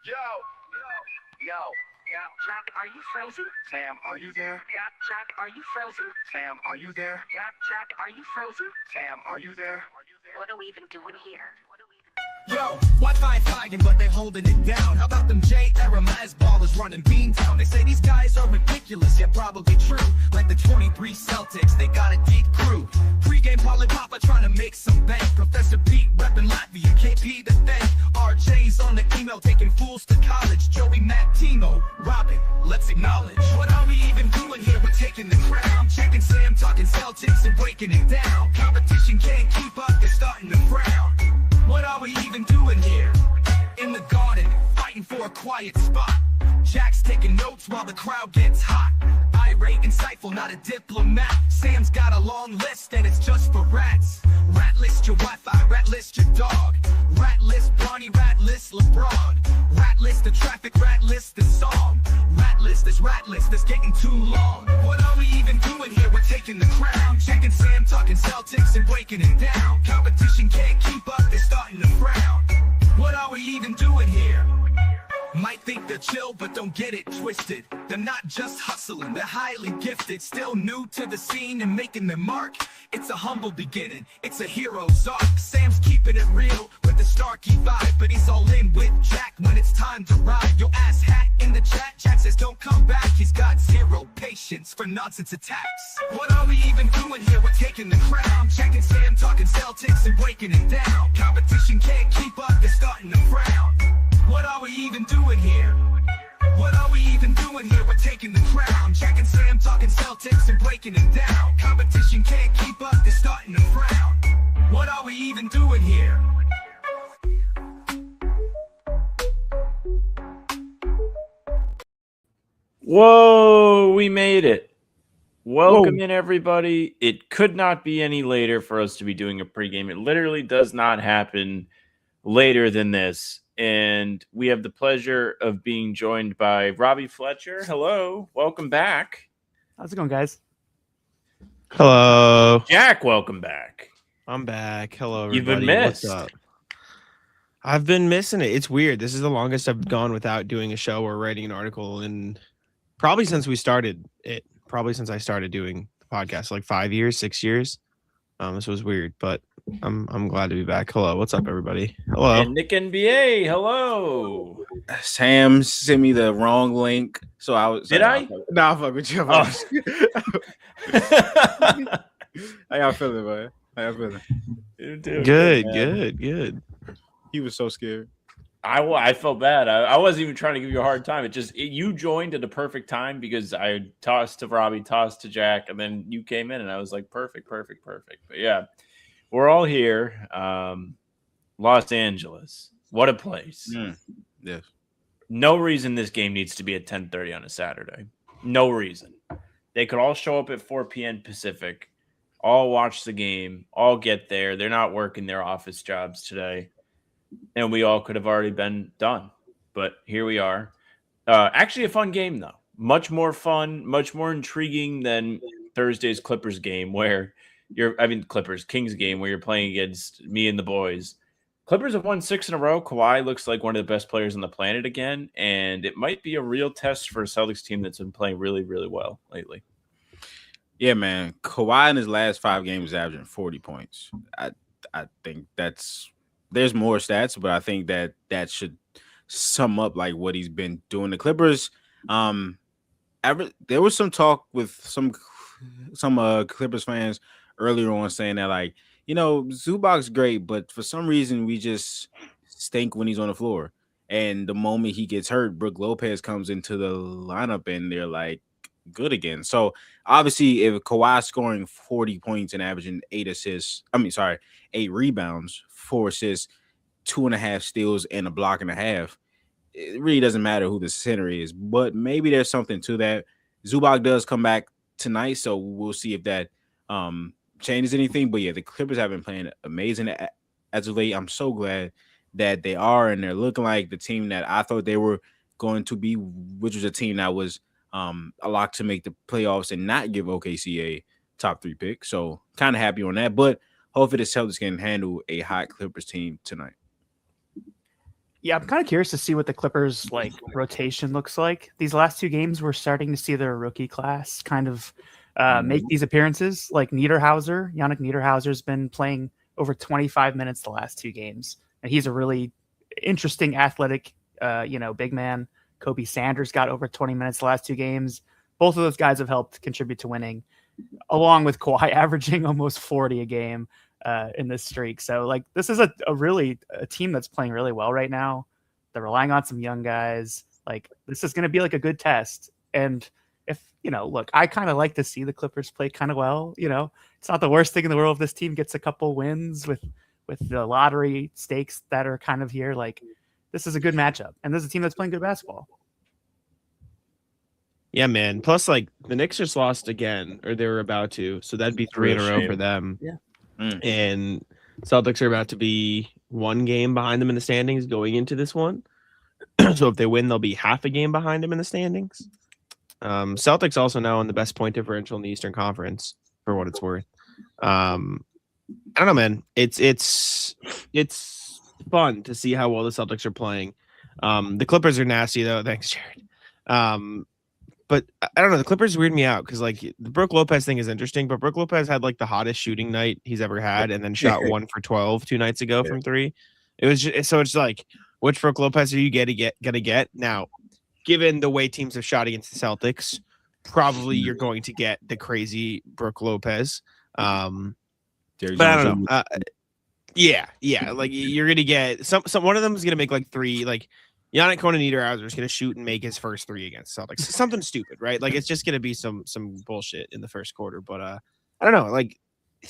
Jack, are you frozen? Sam, are you there? Yeah, Jack, are you frozen? Sam, are you there? Yeah, Jack, are you frozen? Sam, are you there? What are we even doing here? Yo, Wi-Fi flagging, but they holding it down. How about them J-era Maz ballers running Beantown? They say these guys are ridiculous, yet probably true. Like the 23 Celtics, they got a deep crew. Pregame Papa trying to make some bank. Professor Pete repping Latvia, KP the thank. RJ's on the email, taking fools to college. Joey, Matt, Timo, Robin, let's acknowledge. What are we even doing here? We're taking the crown. Checking Sam, talking Celtics and breaking it down. Competition can't keep up, they're starting to frown. What are we even doing here? In the garden, fighting for a quiet spot. Jack's taking notes while the crowd gets hot. Irate, insightful, not a diplomat. Sam's got a long list and it's just for rats. Rat list your Wi-Fi, rat list your dog. Rat list Bronny, rat list LeBron. Rat list the traffic, rat list the song. Rat list that's getting too long. What are we even doing here? We're taking the crown. Checking Sam, talking Celtics and breaking it down. Competition can't keep up, they're starting to frown. What are we even doing here? Might think they're chill, but don't get it twisted. They're not just hustling, they're highly gifted. Still new to the scene and making their mark. It's a humble beginning, it's a hero's arc. Sam's keeping it real with the Starkey vibe, but he's all in with Jack when it's time to ride. Your ass hat in the chat, Jack says don't come back. He's got zero patience for nonsense attacks. What are we even doing here? We're taking the crown. Checking Sam, talking Celtics and breaking it down. Competition can't keep up, they're starting to frown. What are we even doing here? What are we even doing here? We're taking the crown. Jack and Sam talking Celtics and breaking it down. Competition can't keep up, they're starting to frown. What are we even doing here? Whoa, we made it. Welcome in, everybody. It could not be any later for us to be doing a pregame. It literally does not happen later than this. And we have the pleasure of being joined by Robbie Fletcher. Hello. Welcome back. How's it going, guys? Hello. Jack, welcome back. I'm back. Hello, everybody. You've been missed. What's up? I've been missing it. It's weird. This is the longest I've gone without doing a show or writing an article, and probably since we started it. Probably since I started doing the podcast, like 5 years, 6 years. This was weird, but I'm glad to be back. Hello, what's up, everybody? Hello, and Nick NBA. Hello. Sam sent me the wrong link, so I was. Did I? Nah, fuck with you. Oh. How y'all feeling, man? How y'all feeling? Good. He was so scared. I felt bad. I wasn't even trying to give you a hard time. You joined at the perfect time because I tossed to Robbie, tossed to Jack, and then you came in, and I was like, perfect. But yeah, we're all here. Los Angeles, what a place! Yes. No reason this game needs to be at 10:30 on a Saturday. No reason. They could all show up at 4 p.m. Pacific, all watch the game, all get there. They're not working their office jobs today. And we all could have already been done. But here we are. Actually a fun game, though. Much more fun, much more intriguing than Thursday's Clippers game Kings game where you're playing against me and the boys. Clippers have won 6 in a row. Kawhi looks like one of the best players on the planet again. And it might be a real test for a Celtics team that's been playing really, really well lately. Yeah, man. Kawhi in his last 5 games is averaging 40 points. I think there's more stats, but I think that should sum up like what he's been doing. The Clippers, there was some talk with some Clippers fans earlier on saying that, like, Zubac's great, but for some reason we just stink when he's on the floor. And the moment he gets hurt, Brook Lopez comes into the lineup and they're like good again. So obviously if Kawhi's scoring 40 points and averaging 8 rebounds, 4 assists, 2.5 steals, and a block and a half, it really doesn't matter who the center is. But maybe there's something to that. Zubac does come back tonight, so we'll see if that changes anything. But yeah, the Clippers have been playing amazing as of late. I'm so glad that they are, and they're looking like the team that I thought they were going to be, which was a team that was a lock to make the playoffs and not give OKC a top 3 pick. So kind of happy on that. But hopefully the Celtics can handle a hot Clippers team tonight. Yeah, I'm kind of curious to see what the Clippers like rotation looks like. These last 2 games, we're starting to see their rookie class kind of make these appearances. Like Yannick Niederhauser's been playing over 25 minutes the last 2 games, and he's a really interesting athletic, big man. Kobe Sanders got over 20 minutes the last 2 games. Both of those guys have helped contribute to winning, along with Kawhi averaging almost 40 a game in this streak. So like this is a team that's playing really well right now. They're relying on some young guys. Like this is going to be like a good test. And if, look, I kind of like to see the Clippers play kind of well. It's not the worst thing in the world if this team gets a couple wins with the lottery stakes that are kind of here. Like this is a good matchup. And this is a team that's playing good basketball. Yeah, man. Plus, like the Knicks just lost again, or they were about to, so that'd be 3 in a row for them. Yeah. And Celtics are about to be 1 game behind them in the standings going into this one. So if they win, they'll be half a game behind them in the standings. Celtics also now on the best point differential in the Eastern Conference, for what it's worth. I don't know, man. It's fun to see how well the Celtics are playing. The Clippers are nasty though. Thanks, Jared. But I don't know. The Clippers weird me out because like the Brook Lopez thing is interesting, but Brook Lopez had like the hottest shooting night he's ever had, and then shot 1 for 12 2 nights ago from 3. It was just, so it's like, which Brook Lopez are you gonna get now? Given the way teams have shot against the Celtics, probably you're going to get the crazy Brook Lopez. But I don't know. Yeah, like you're gonna get some. One of them is gonna make like 3 like. Yannick Niederhauser is going to shoot and make his first 3 against Celtics. Something stupid, right? Like it's just going to be some bullshit in the first quarter. But I don't know. Like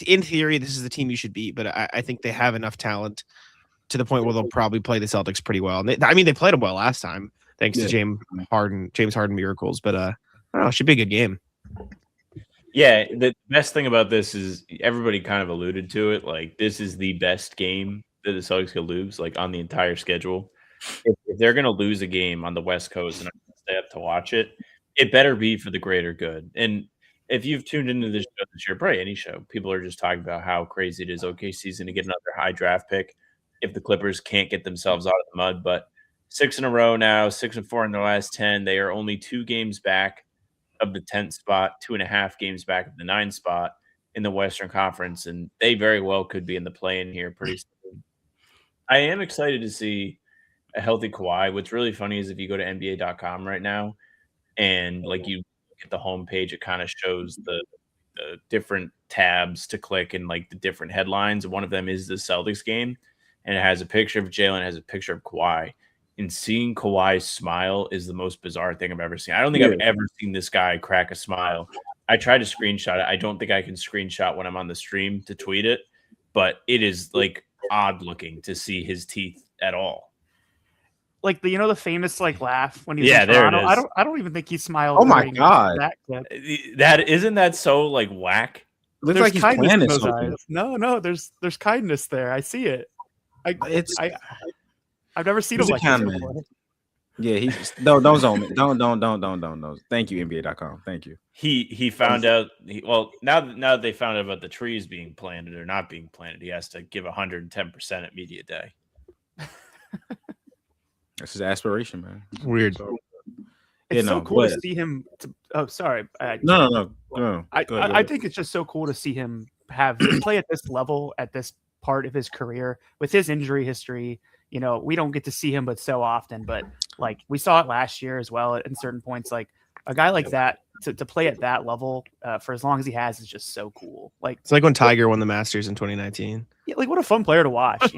in theory, this is the team you should beat. But I think they have enough talent to the point where they'll probably play the Celtics pretty well. And they played them well last time, thanks to James Harden miracles. But I don't know. It should be a good game. Yeah, the best thing about this is everybody kind of alluded to it. Like this is the best game that the Celtics could lose, like on the entire schedule. If they're going to lose a game on the West Coast and stay up to watch it, it better be for the greater good. And if you've tuned into this show this year, probably any show, people are just talking about how crazy it is. OKC's going to get another high draft pick if the Clippers can't get themselves out of the mud. But 6 in a row now, 6-4 in their last 10. They are only 2 games back of the 10th spot, 2.5 games back of the 9th spot in the Western Conference. And they very well could be in the play-in here pretty soon. I am excited to see a healthy Kawhi. What's really funny is if you go to NBA.com right now and like you look at the homepage, it kind of shows the different tabs to click and like the different headlines. One of them is the Celtics game, and it has a picture of Jalen, has a picture of Kawhi. And seeing Kawhi's smile is the most bizarre thing I've ever seen. I don't think I've ever seen this guy crack a smile. I tried to screenshot it. I don't think I can screenshot when I'm on the stream to tweet it, but it is like odd looking to see his teeth at all. Like the famous like laugh when he's in Toronto. There it is. I don't even think he smiled. Oh my god, that isn't that so like whack? Looks like he's planning something. No, there's kindness there. I see it. I've never seen him like this before. Yeah, he's don't zone it. Don't. Thank you, NBA.com. Thank you. He found out. Now that they found out about the trees being planted or not being planted, he has to give 110% at media day. That's his aspiration, man. Weird. It's so cool to see him. Sorry. No. I think it's just so cool to see him play at this level at this part of his career with his injury history. We don't get to see him but so often, but like we saw it last year as well at certain points. Like a guy like that to play at that level for as long as he has is just so cool. Like it's like when Tiger won the Masters in 2019. Yeah, like what a fun player to watch,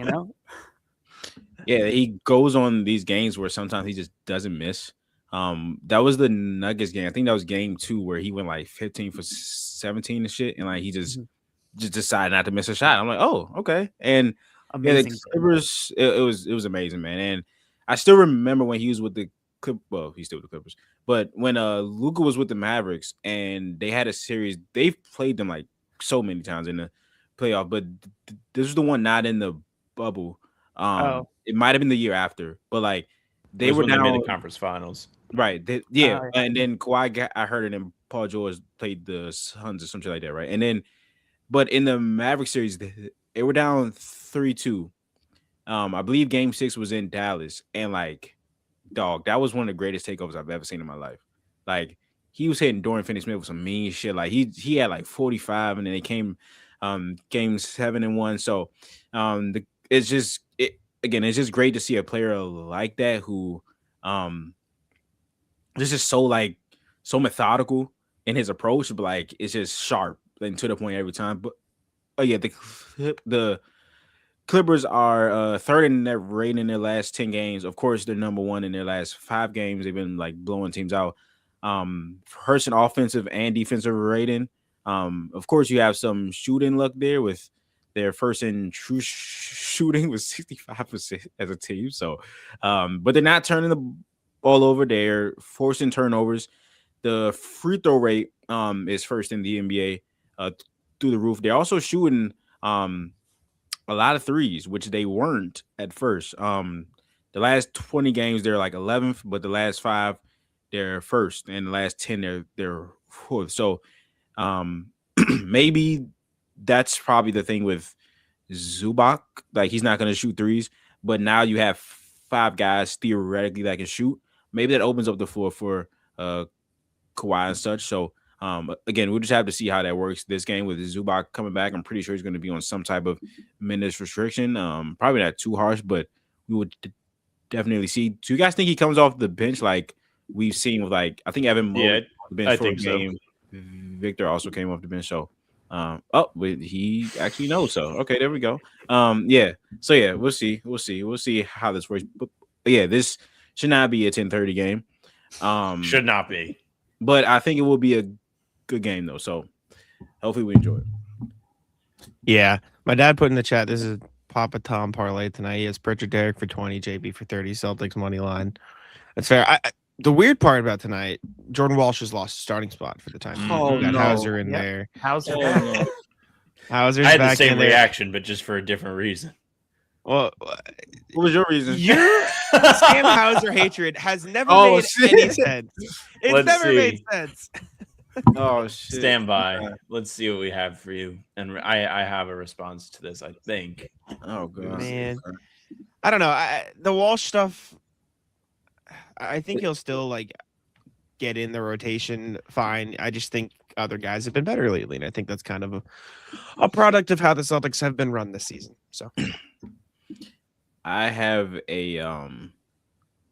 Yeah, he goes on these games where sometimes he just doesn't miss. That was the Nuggets game. I think that was game 2 where he went like 15 for 17 and shit, and like he just decided not to miss a shot. I'm like, oh, okay. And amazing. The Clippers, it was amazing, man. And I still remember when he was with the Well, he's still with the Clippers, but when Luka was with the Mavericks and they had a series, they've played them like so many times in the playoff, but this was the one not in the bubble. It might have been the year after, but like they were down in the conference finals, right? And then Kawhi I heard it, and Paul George played the Suns or something like that, right? And then, but in the Maverick series, they were down 3-2, I believe Game 6 was in Dallas, and like, dog, that was one of the greatest takeovers I've ever seen in my life. Like, he was hitting Dorian Finney-Smith with some mean shit. Like he had like 45, and then they came game 7 and 1. So it's just it's just great to see a player like that who this is so methodical in his approach, but like it's just sharp and to the point every time. But the Clippers are third in their rating in their last 10 games. Of course, they're number one in their last 5 games. They've been like blowing teams out. First in offensive and defensive rating. Of course, you have some shooting luck there with their first in true shooting was 65% as a team. So, but they're not turning the ball over. They're forcing turnovers. The free throw rate is first in the NBA through the roof. They're also shooting a lot of threes, which they weren't at first. The last 20 games they're like 11th, but the last 5 they're first, and the last 10 they're fourth. So maybe that's probably the thing with Zubac. Like, he's not going to shoot threes, but now you have 5 guys theoretically that can shoot. Maybe that opens up the floor for Kawhi and such. So again, we'll just have to see how that works this game with Zubac coming back. I'm pretty sure he's going to be on some type of minutes restriction. Probably not too harsh, but we would definitely see. Do you guys think he comes off the bench like we've seen with, like, I think Evan Mobley off the bench I for think a game. so. Victor also came off the bench. So but he actually knows. So okay, there we go. Yeah. So yeah, we'll see how this works. But yeah, this should not be a 10:30 game. Should not be. But I think it will be a good game though. So hopefully we enjoy it. Yeah. My dad put in the chat, this is Papa Tom parlay tonight. He has Pritchard Derrick for 20, JB for 30, Celtics money line. That's fair. The weird part about tonight, Jordan Walsh has lost a starting spot for the time. Oh, got no. Hauser in there. Hauser Oh, back. no. Hauser's I had the back same in there. reaction, but just for a different reason. Well, What was your reason? your Sam Hauser hatred has never Oh, made shit. any sense. It's Let's never made see. sense. Oh shit. Stand by. Let's see what we have for you. And I have a response to this, I think. Oh god. Man. I don't know. The Walsh stuff, I think he'll still like get in the rotation fine. I just think other guys have been better lately, and I think that's kind of a product of how the Celtics have been run this season. So I have a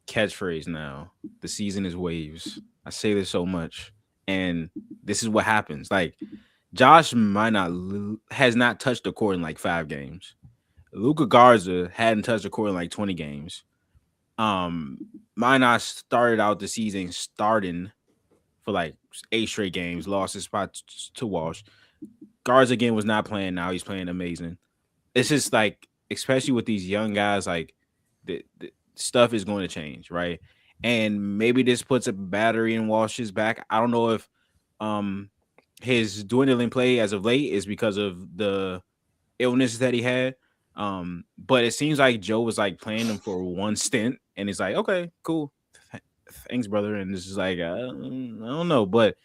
catchphrase now. The season is waves. I say this so much, and this is what happens. Like, Josh has not touched the court in like 5 games. Luka Garza hadn't touched the court in like 20 games. Minot started out the season starting for like 8 straight games, lost his spot to Walsh. Garza again was not playing. Now he's playing amazing. It's just like, especially with these young guys, like the stuff is going to change, right? And maybe this puts a battery in Walsh's back. I don't know if his dwindling play as of late is because of the illness that he had. But it seems like Joe was like playing him for one stint, and he's like, okay, cool, thanks, brother. And this is like, I don't know, but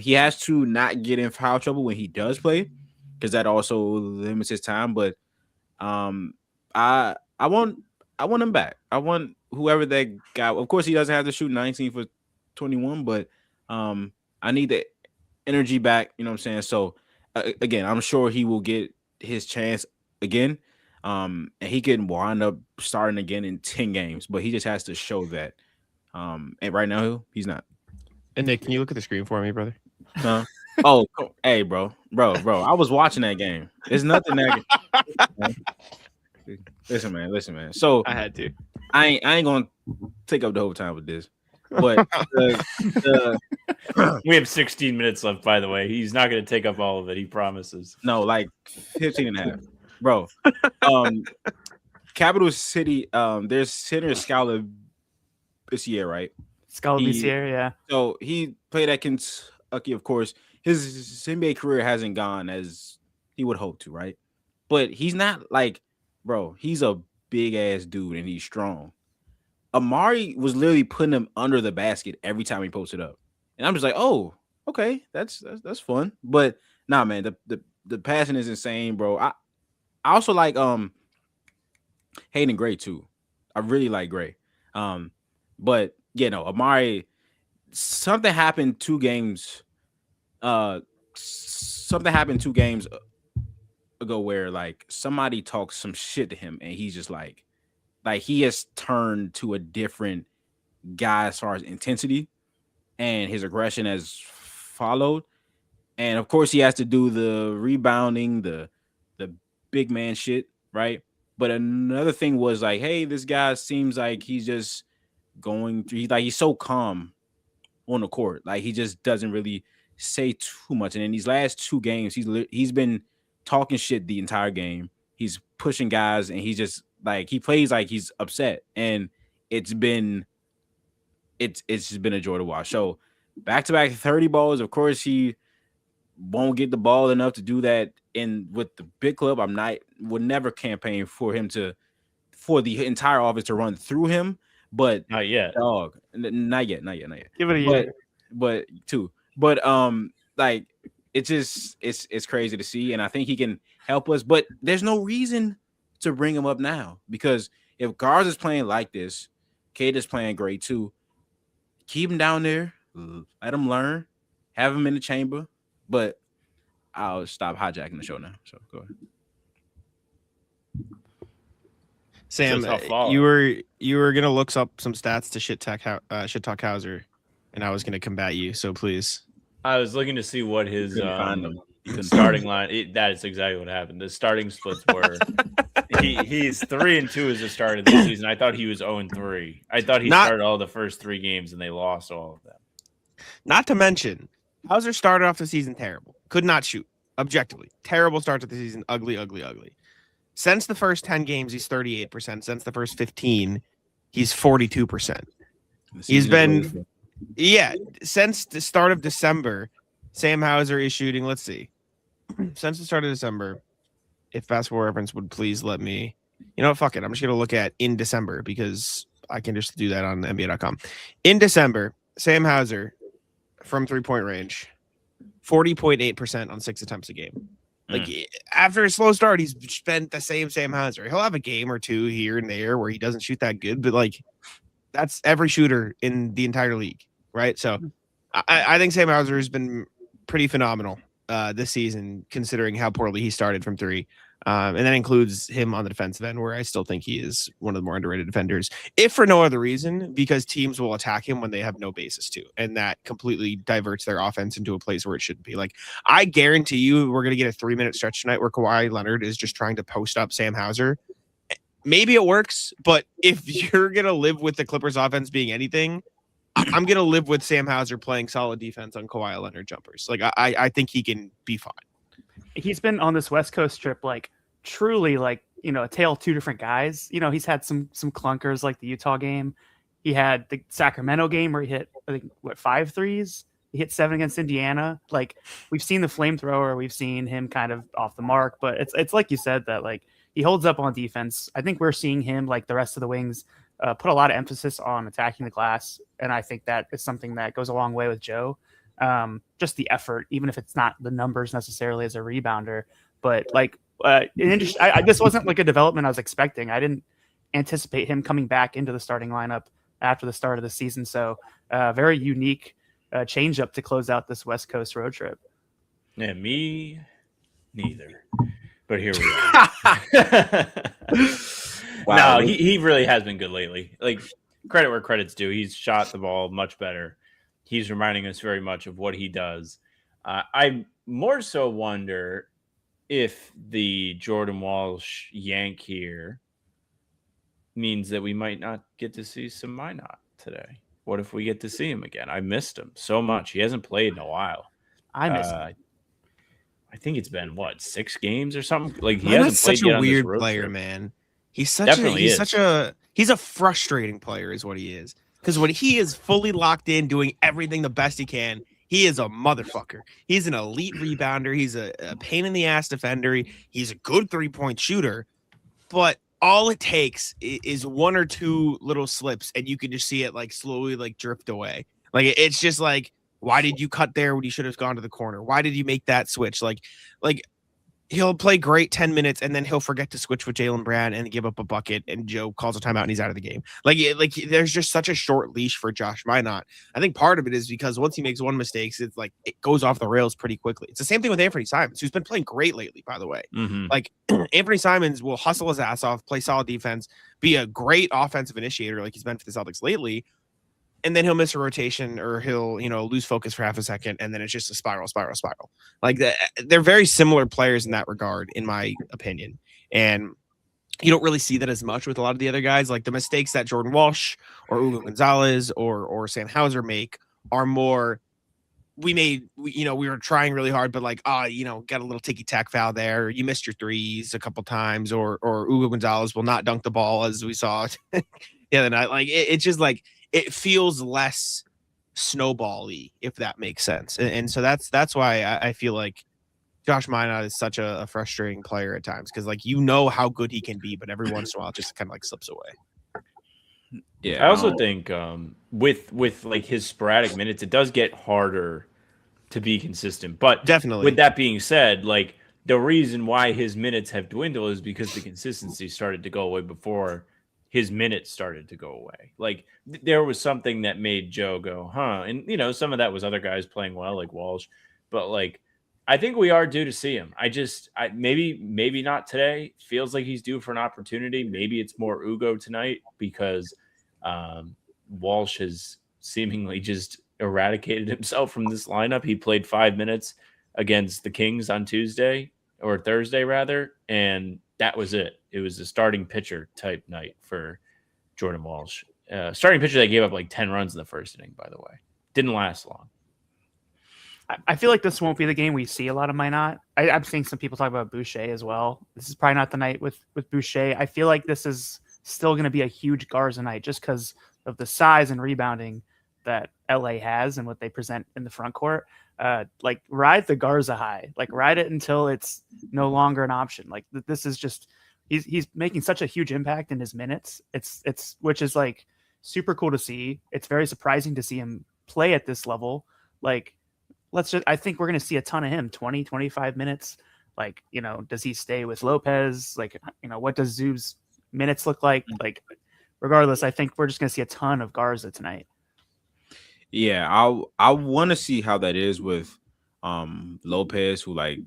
he has to not get in foul trouble when he does play, because that also limits his time. But I want him back. I want whoever that guy. Of course, he doesn't have to shoot 19 for 21, but I need the energy back. You know what I'm saying? So again, I'm sure he will get his chance again. And he can wind up starting again in 10 games, but he just has to show that. And right now he's not. And Nick, can you look at the screen for me, brother? Oh, hey, bro. I was watching that game. There's nothing that. Listen, man. So I had to. I ain't gonna take up the whole time with this, but We have 16 minutes left, by the way. He's not going to take up all of it. He promises. no, like 15 and a half, bro. Capital City, there's center Scala this year, right? Scalabicier, yeah. So he played at Kentucky, of course. His NBA career hasn't gone as he would hope to, right? But he's not like, bro, he's a big ass dude and he's strong. Amari was literally putting him under the basket every time he posted up. And I'm just like, oh, okay, that's fun. But nah, man, the passing is insane, bro. I also like Hayden Gray too. I really like Gray. But Amari. Something happened 2 games. Something happened 2 games ago where like somebody talks some shit to him, and he's just like he has turned to a different guy as far as intensity, and his aggression has followed. And of course, he has to do the rebounding, the big man shit, right? But another thing was like, hey, this guy seems like he's just going through. He's so calm on the court, like he just doesn't really say too much. And in these last 2 games, he's been talking shit the entire game. He's pushing guys, and he's just like he plays like he's upset, and it's just been a joy to watch. So back-to-back 30 balls. Of course, he won't get the ball enough to do that with the big club. Would never campaign for the entire offense to run through him, but Not yet. dog, not yet. Give it a year. But like it's crazy to see, and I think he can help us. But there's no reason to bring him up now, because if Garza is playing like this, Cade is playing great too. Keep him down there, let him learn, have him in the chamber. But I'll stop hijacking the show now. So go ahead. Sam, you were gonna look up some stats to shit talk Hauser, and I was gonna combat you. So please. I was looking to see what his Couldn't starting line. That is exactly what happened. The starting splits were. He's 3-2 as a start of this season. I thought he was 0-3. I thought he started all the first 3 games and they lost all of them. Not to mention, Hauser started off the season terrible. Could not shoot. Objectively. Terrible start to the season. Ugly. Since the first 10 games, he's 38%. Since the first 15, he's 42%. He's been, since the start of December, Sam Hauser is shooting, let's see. Since the start of December, if Basketball Reference would please let me, fuck it. I'm just going to look at in December, because I can just do that on NBA.com. In December, Sam Hauser from 3-point range, 40.8% on 6 attempts a game. Like after a slow start, he's spent the same Sam Hauser. He'll have a game or 2 here and there where he doesn't shoot that good, but like that's every shooter in the entire league, right? So I think Sam Hauser has been pretty phenomenal this season, considering how poorly he started from 3. And that includes him on the defensive end, where I still think he is one of the more underrated defenders, if for no other reason, because teams will attack him when they have no basis to, and that completely diverts their offense into a place where it shouldn't be. Like, I guarantee you we're going to get a 3-minute stretch tonight where Kawhi Leonard is just trying to post up Sam Hauser. Maybe it works, but if you're going to live with the Clippers offense being anything, I'm going to live with Sam Hauser playing solid defense on Kawhi Leonard jumpers. Like, I think he can be fine. He's been on this West Coast trip, like truly like, a tale of 2 different guys. He's had some clunkers like the Utah game. He had the Sacramento game where he hit, I think, 5 threes. He hit 7 against Indiana. Like, we've seen the flamethrower. We've seen him kind of off the mark, but it's like you said, that like he holds up on defense. I think we're seeing him, like the rest of the wings, put a lot of emphasis on attacking the glass. And I think that is something that goes a long way with Joe. Just the effort, even if it's not the numbers necessarily as a rebounder, but like this wasn't like a development I was expecting. I didn't anticipate him coming back into the starting lineup after the start of the season. So very unique change up to close out this West Coast road trip. Yeah, me neither. But here we are. Wow. No, he really has been good lately. Like, credit where credit's due. He's shot the ball much better. He's reminding us very much of what he does. I more so wonder if the Jordan Walsh yank here means that we might not get to see some Minot today. What if we get to see him again? I missed him so much. He hasn't played in a while. I miss him. I think it's been 6 games or something. Like, he Minot's hasn't played such yet a on this weird road player, trip. man. He's a frustrating player is what he is. Because when he is fully locked in, doing everything the best he can, he is a motherfucker. He's an elite rebounder. He's a pain in the ass defender. He's a good 3-point shooter. But all it takes is 1 or 2 little slips, and you can just see it like slowly like drift away. Like, it's just like, why did you cut there when you should have gone to the corner? Why did you make that switch? Like he'll play great 10 minutes and then he'll forget to switch with Jaylen Brown and give up a bucket and Joe calls a timeout and he's out of the game. Like there's just such a short leash for Josh Minot. I think part of it is because once he makes one mistake, it's like it goes off the rails pretty quickly. It's the same thing with Anthony Simons, who's been playing great lately, by the way. Like Anthony Simons will hustle his ass off, play solid defense, be a great offensive initiator like he's been for the Celtics lately. And then he'll miss a rotation or he'll, lose focus for half a second. And then it's just a spiral. Like they're very similar players in that regard, in my opinion. And you don't really see that as much with a lot of the other guys. Like the mistakes that Jordan Walsh or Hugo Gonzalez or Sam Hauser make are more, we were trying really hard, but like, got a little ticky-tack foul there. You missed your threes a couple times or Hugo Gonzalez will not dunk the ball as we saw the other night. Like it's just like, it feels less snowball-y, if that makes sense. And so that's why I feel like Josh Minot is such a frustrating player at times, because like how good he can be, but every once in a while it just kind of like slips away. Yeah, I also think with like his sporadic minutes, it does get harder to be consistent. But definitely, with that being said, like the reason why his minutes have dwindled is because the consistency started to go away before his minutes started to go away. Like there was something that made Joe go, huh? And some of that was other guys playing well, like Walsh. But like, I think we are due to see him. Maybe not today. Feels like he's due for an opportunity. Maybe it's more Ugo tonight because Walsh has seemingly just eradicated himself from this lineup. He played 5 minutes against the Kings on Thursday, rather, and that was it. It was a starting pitcher type night for Jordan Walsh. Starting pitcher that gave up like 10 runs in the first inning, by the way. Didn't last long. I feel like this won't be the game we see a lot of Minot. I'm seeing some people talk about Boucher as well. This is probably not the night with Boucher. I feel like this is still going to be a huge Garza night just because of the size and rebounding that LA has and what they present in the front court. Like ride the Garza high, like ride it until it's no longer an option. Like this is just, he's making such a huge impact in his minutes. It's which is like super cool to see. It's very surprising to see him play at this level. Like I think we're going to see a ton of him, 20, 25 minutes. Like, does he stay with Lopez? Like, what does Zub's minutes look like? Like, regardless, I think we're just going to see a ton of Garza tonight. Yeah, I want to see how that is with Lopez, who like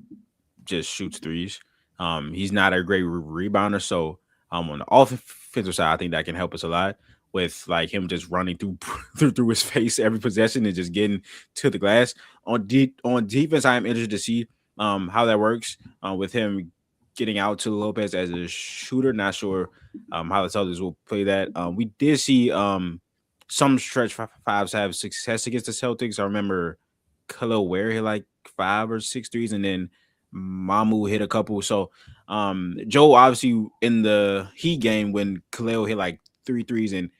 just shoots threes. He's not a great rebounder, so on the offensive side, I think that can help us a lot with like him just running through his face every possession and just getting to the glass. On defense, I am interested to see how that works with him getting out to Lopez as a shooter. Not sure how the Celtics will play that. We did see some stretch fives have success against the Celtics. I remember Khalil Ware hit like 5 or 6 threes, and then Mamu hit a couple. So Joe obviously in the Heat game when Khalil hit like 3 threes and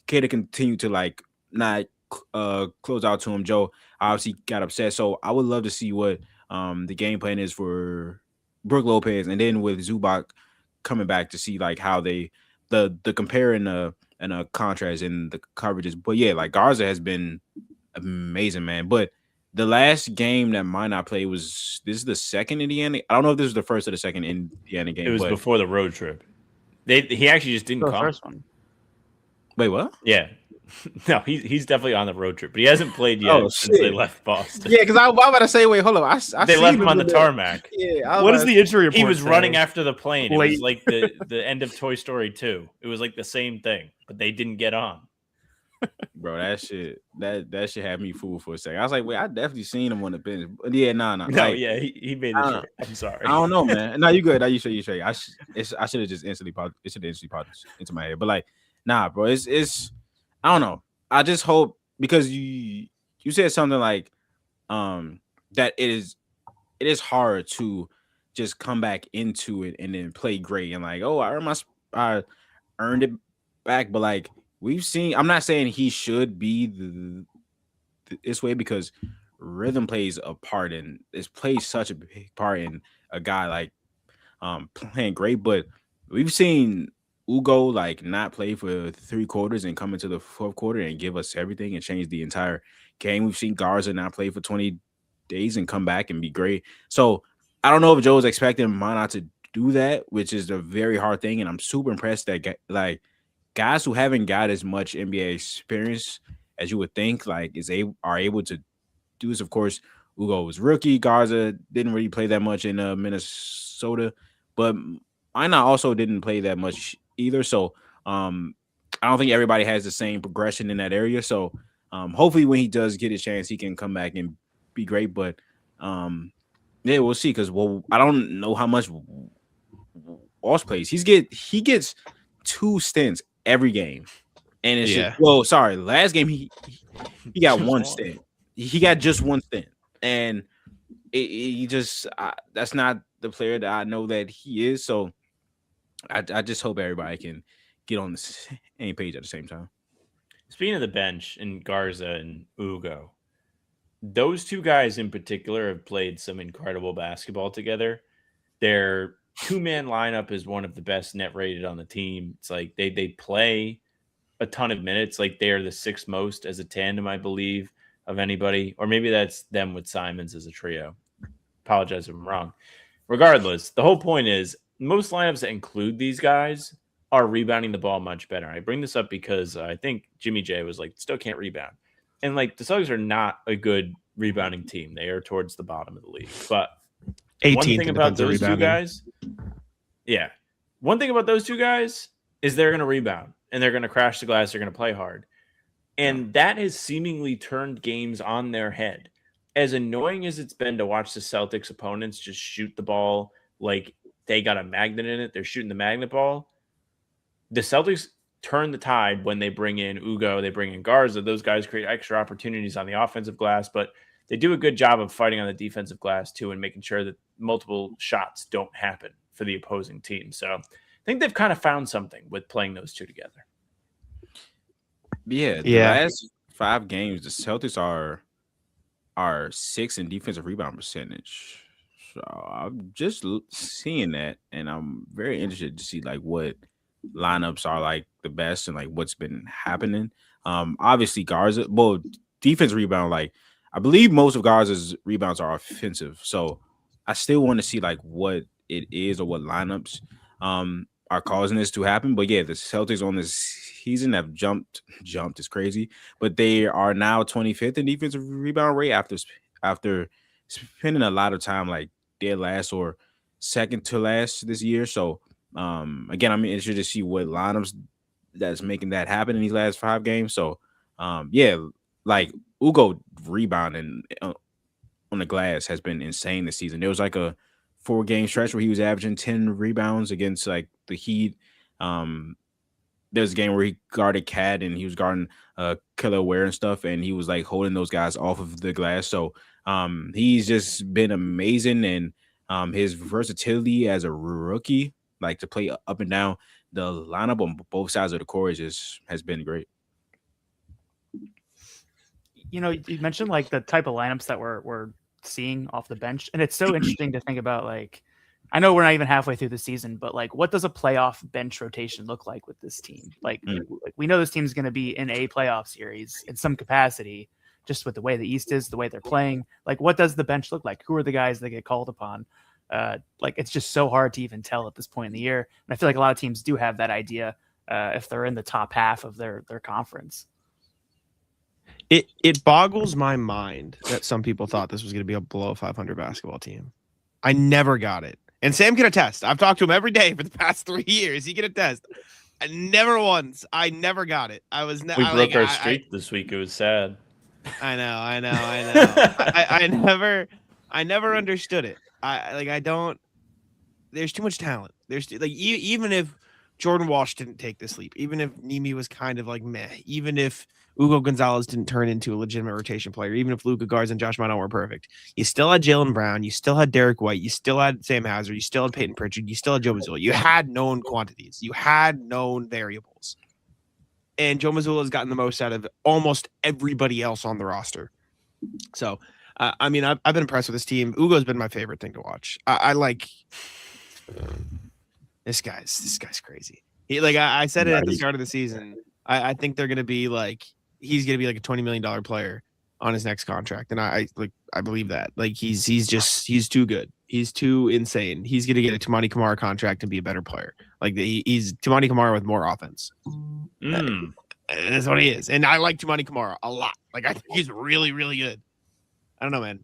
Kata continued to like not close out to him, Joe obviously got upset. So I would love to see what the game plan is for Brook Lopez, and then with Zubac coming back to see like how they the compare and a contrast in the coverages. But yeah, like Garza has been amazing, man. But the last game that Minot played this is the second Indiana. I don't know if this was the first or the second Indiana game. It was before the road trip. He actually just didn't come. The first one. Wait, what? Yeah. No, he's definitely on the road trip, but he hasn't played yet since they left Boston. Yeah, because I'm about to say, wait, hold on. They left him on the tarmac. Yeah. What is the injury report? He was running after the plane. It was like the end of Toy Story 2. It was like the same thing, but they didn't get on. Bro, that shit had me fooled for a second. I was like, wait, I definitely seen him on the bench. But yeah, no. No, like, yeah, he made the trip. I'm sorry. I don't know, man. No, you good. No, you should. I should have just instantly popped into my head. But like, nah, bro, it's I don't know. I just hope, because you said something like that it is hard to just come back into it and then play great and like, oh, I earned it back. But like we've seen, I'm not saying he should be this way, because rhythm plays a part, and it plays such a big part in a guy like playing great. But we've seen Ugo like not play for 3 quarters and come into the 4th quarter and give us everything and change the entire game. We've seen Garza not play for 20 days and come back and be great. So I don't know if Joe was expecting Mana to do that, which is a very hard thing, and I'm super impressed that guys who haven't got as much NBA experience as you would think are able to do this. Of course, Ugo was rookie. Garza didn't really play that much in Minnesota, but Mina also didn't play that much either. So I don't think everybody has the same progression in that area. So hopefully when he does get a chance, he can come back and be great. But yeah, we'll see. Because I don't know how much Walsh plays. He gets 2 stints every game, and it's just, sorry, last game he got 1 stint. He got just 1 stint, and he just that's not the player that I know that he is. So I just hope everybody can get on the same page at the same time. Speaking of the bench and Garza and Ugo, those 2 guys in particular have played some incredible basketball together. Their 2-man lineup is one of the best net rated on the team. It's like they play a ton of minutes. Like they are the 6th most as a tandem, I believe, of anybody. Or maybe that's them with Simons as a trio. Apologize if I'm wrong. Regardless, the whole point is most lineups that include these guys are rebounding the ball much better. I bring this up because I think Jimmy J was like, still can't rebound. And like the Celtics are not a good rebounding team. They are towards the bottom of the league. But one thing about those 2 guys, one thing about those 2 guys is they're going to rebound and they're going to crash the glass. They're going to play hard. And that has seemingly turned games on their head. As annoying as it's been to watch the Celtics opponents just shoot the ball like they got a magnet in it, they're shooting the magnet ball. The Celtics turn the tide when they bring in Ugo, they bring in Garza. Those guys create extra opportunities on the offensive glass, but they do a good job of fighting on the defensive glass too and making sure that multiple shots don't happen for the opposing team. So I think they've kind of found something with playing those 2 together. Yeah. The last 5 games, the Celtics are 6th in defensive rebound percentage. So I'm just seeing that, and I'm very interested to see like what lineups are like the best and like what's been happening. Obviously Garza, defense rebound, like I believe most of Garza's rebounds are offensive. So I still want to see like what it is or what lineups are causing this to happen. But yeah, the Celtics on this season have jumped is crazy, but they are now 25th in defensive rebound rate after spending a lot of time like dead last or second to last this year. So again, I'm interested to see what lineups that's making that happen in these last 5 games. So yeah, like Ugo rebounding on the glass has been insane this season. There was like a 4-game stretch where he was averaging 10 rebounds against like the Heat. There's a game where he guarded Cat and he was guarding Killer Ware and stuff, and he was like holding those guys off of the glass. So he's just been amazing, and his versatility as a rookie, like to play up and down the lineup on both sides of the court, has been great. You know, you mentioned like the type of lineups that we're seeing off the bench, and it's so interesting to think about. Like, I know we're not even halfway through the season, but like, what does a playoff bench rotation look like with this team? Like we know this team's going to be in a playoff series in some capacity, just with the way the East is, the way they're playing. Like, what does the bench look like? Who are the guys that get called upon? Like, it's just so hard to even tell at this point in the year. And I feel like a lot of teams do have that idea if they're in the top half of their conference. It boggles my mind that some people thought this was going to be a below 500 basketball team. I never got it. And Sam can attest. I've talked to him every day for the past 3 years. He can attest. I never got it. We broke our streak this week. It was sad. I know. I never understood it. I don't. There's too much talent. There's like even if Jordan Walsh didn't take this leap, even if Nimi was kind of like meh, even if Ugo Gonzalez didn't turn into a legitimate rotation player, even if Luka Garza and Josh Mano were perfect, you still had Jaylen Brown, you still had Derek White, you still had Sam Hazard, you still had Peyton Pritchard, you still had Joe Mazzulla. You had known quantities, you had known variables, and Joe Mazzulla has gotten the most out of almost everybody else on the roster. So, I mean, I've been impressed with this team. Ugo's been my favorite thing to watch. I like this guy's crazy. I said it at the start of the season. I think they're gonna be like. He's going to be like a $20 million player on his next contract. And I believe that. Like he's too good. He's too insane. He's going to get a Tamani Kamara contract and be a better player. Like he's Tamani Kamara with more offense. That's what he is. And I like Tamani Kamara a lot. Like I think he's really, really good. I don't know, man.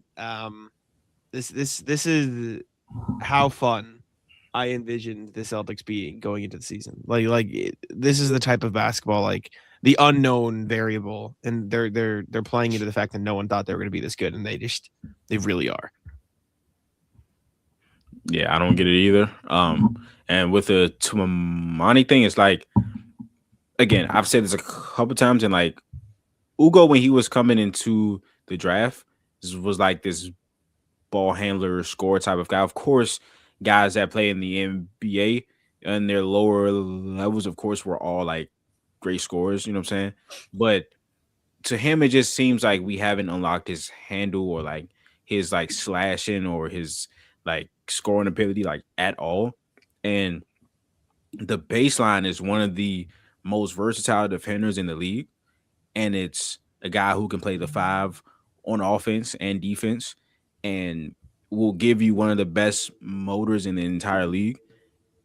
This is how fun I envisioned the Celtics being going into the season. This is the type of basketball, like the unknown variable, and they're playing into the fact that no one thought they were going to be this good, and they really are. Yeah, I don't get it either. And with the Tamani thing, it's like, again, I've said this a couple times, and like Ugo, when he was coming into the draft, was like this ball handler, score type of guy. Of course, guys that play in the NBA and their lower levels, of course, were all like great scorers, you know what I'm saying? But to him, it just seems like we haven't unlocked his handle or like his like slashing or his like scoring ability like at all. And the baseline is one of the most versatile defenders in the league. And it's a guy who can play the 5 on offense and defense and will give you one of the best motors in the entire league.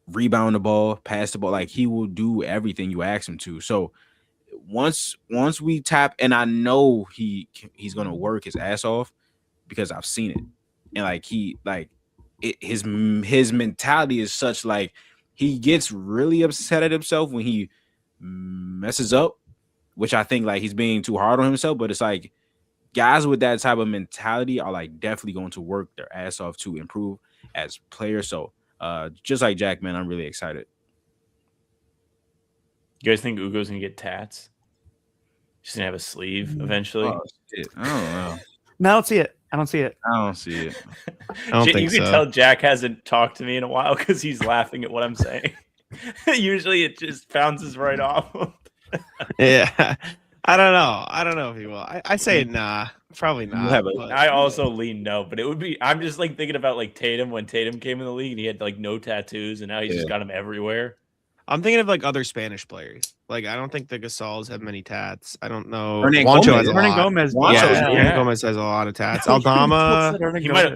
Rebound the ball, pass the ball, like he will do everything you ask him to. So once we tap, and I know he's gonna work his ass off because I've seen it, and his mentality is such, like he gets really upset at himself when he messes up, which I think like he's being too hard on himself. But it's like guys with that type of mentality are like definitely going to work their ass off to improve as players. So just like Jack, man, I'm really excited. You guys think Ugo's gonna get tats? He's gonna have a sleeve eventually. Oh, shit. I don't know. No, I don't see it. I don't see it. I don't think you can so. tell Jack hasn't talked to me in a while because he's laughing at what I'm saying. Usually it just bounces right off. Yeah. I don't know if he will. I say nah, probably not. I also lean no, but it would be. I'm just like thinking about like Tatum when Tatum came in the league and he had like no tattoos and now he's just got them everywhere. I'm thinking of like other Spanish players. Like I don't think the Gasols have many tats. I don't know. Hernan Juancho has a lot. Gomez. Hernan Gomez has a lot of tats. Aldama.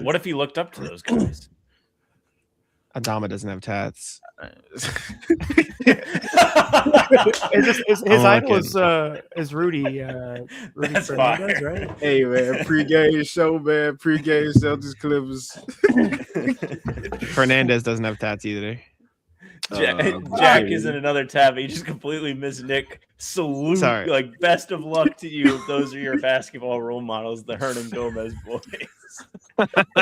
What if he looked up to those guys? Adama doesn't have tats. His idol is Rudy. Rudy That's Fernandez, fire. right? Hey man, pregame show, man. Pregame Celtics Clippers. Fernandez doesn't have tats either. Jack is in another tab. He just completely missed Nick. Salute. Sorry. Like best of luck to you if those are your basketball role models, the Hernan Gomez boys.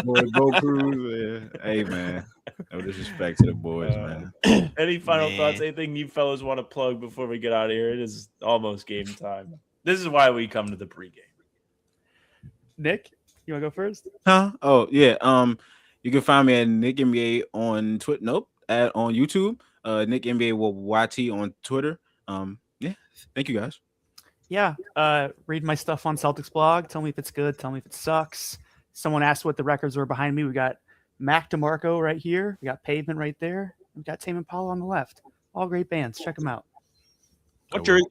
Boy, Bo Cruz, man. Hey man. No disrespect to the boys, man. Any final thoughts? Anything you fellas want to plug before we get out of here? It is almost game time. This is why we come to the pregame. Nick, you want to go first? Huh? Oh yeah. You can find me at Nick NBA on Twitter. Nope. On YouTube. Nick NBA with YT on Twitter. Yeah. Thank you guys. Yeah. Read my stuff on Celtics blog. Tell me if it's good. Tell me if it sucks. Someone asked what the records were behind me. We got Mac DeMarco right here. We got Pavement right there. We got Tame Impala on the left. All great bands. Check them out. What jersey?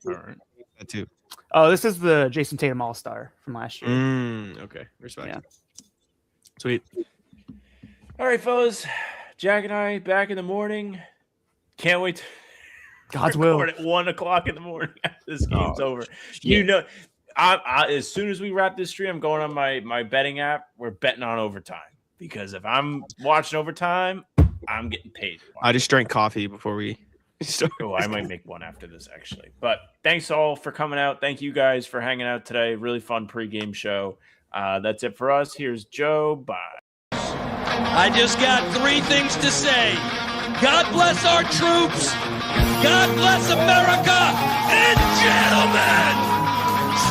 That too. Oh, this is the Jason Tatum All-Star from last year. Okay. Respect. Yeah. Sweet. All right, fellas. Jack and I back in the morning. Can't wait to God's will. at 1:00 in the morning after this game's over. You know, I as soon as we wrap this stream, I'm going on my betting app. We're betting on overtime because if I'm watching overtime, I'm getting paid. I just drank coffee before we started. Oh, I might make one after this actually. But thanks all for coming out. Thank you guys for hanging out today. Really fun pregame show. That's it for us. Here's Joe. Bye. I just got 3 things to say. God bless our troops. God bless America. And gentlemen,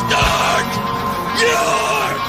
start your